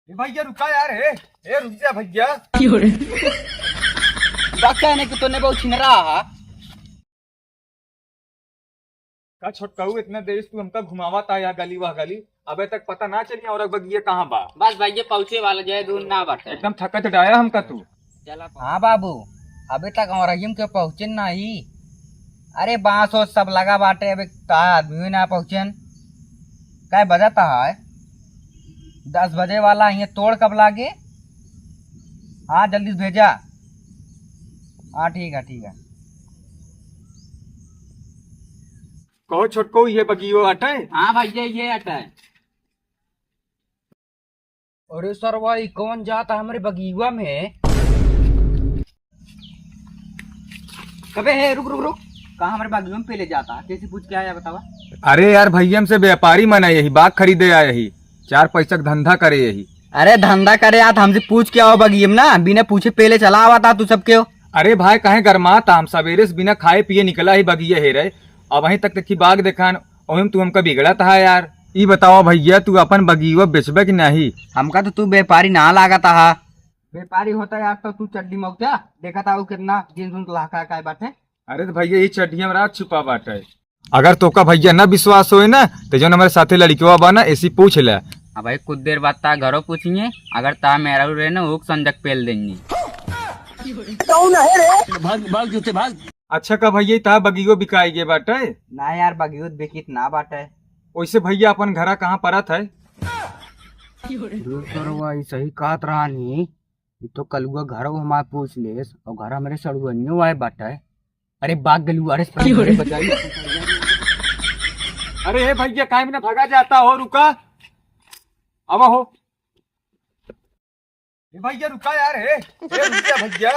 भैया रुका यार। ए रुक जा भैया। डॉक्टर ने कि तूने बहुत छिन रहा है। का छोटकाऊ इतना देर से तू हमका घुमावा था या गली वह गली, अबे तक पता ना चली और बगिए कहाँ बा। बस भैया पहुँचे वाला जय दूर ना बाटे। एकदम थकत डाया हमका तू। हाँ बाबू, अभी तक और के पहुँचे नहीं। अरे बांस और सब लगा बाटे, अभी कहा आदमी ना पहुँचन। क्या बजाता है? 10 बजे वाला ये तोड़ कब लागे? हाँ जल्दी से भेजा। हाँ ठीक है ठीक है। कहो छोटको ये बगियो हटे। हाँ भैया ये हटा है। अरे सर भाई कौन जाता हमारे बगीवा में? कबे है, रुक रुक रुक। कहाँ हमारे बागीवा में पहले जाता? कैसे पूछ के आया बतावा? अरे यार भैया से व्यापारी मन है, यही बाग खरीदे आया, यही 4 पैसा का धंधा करे यही। अरे धंधा करे आप हमसे पूछ के आओ बगीवा में ना, बिना पूछे पहले चला आवा था तू सबके हो। अरे भाई कहे गरमा हम सवेरे से बिना खाए पिए निकला ही बगिया है रे, अब वहीं तक देखी बाग देखा वही तू हमका बिगड़ा था यार। ये बताओ भैया तू अपन बगीवा बेचबे कि नहीं? हमका तो तू व्यापारी ना लागा था। व्यापारी होता यार तो तू चड्डी मौका देखा था वो कितना जींस उन लाका का बाटे। अरे तो भैया ये चड्डी हमारा छुपा बाटे। अगर तोका भैया ना विश्वास होए ना तो जो हमारे साथे लड़कियों बना ऐसी पूछ ले। अब भाई कुछ देर बाद ता घरों पूछिए, अगर ता मेरा रहे ना वो संजक पेल देंगे। भाग जूते भाग। अच्छा का भैया ता बगियो बिकाई गे बाटे ना यार बगीवत बेकित ना बाटे। वैसे भैया अपन घरा कहाँ परत है? सही कहत रहा नी, तो कलुआ घर हमारे पूछ ले और घर हमारे सड़ुअनियो आए बाटे। अरे बाग गलुआ बचाई। अरे हे भैया काहे में ना भगा जाता हो, रुका अब हो। भैया रुका यार। रुक जा भैया।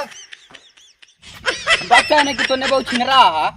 डॉक्टर ने कि तूने बहुत छिन रहा है।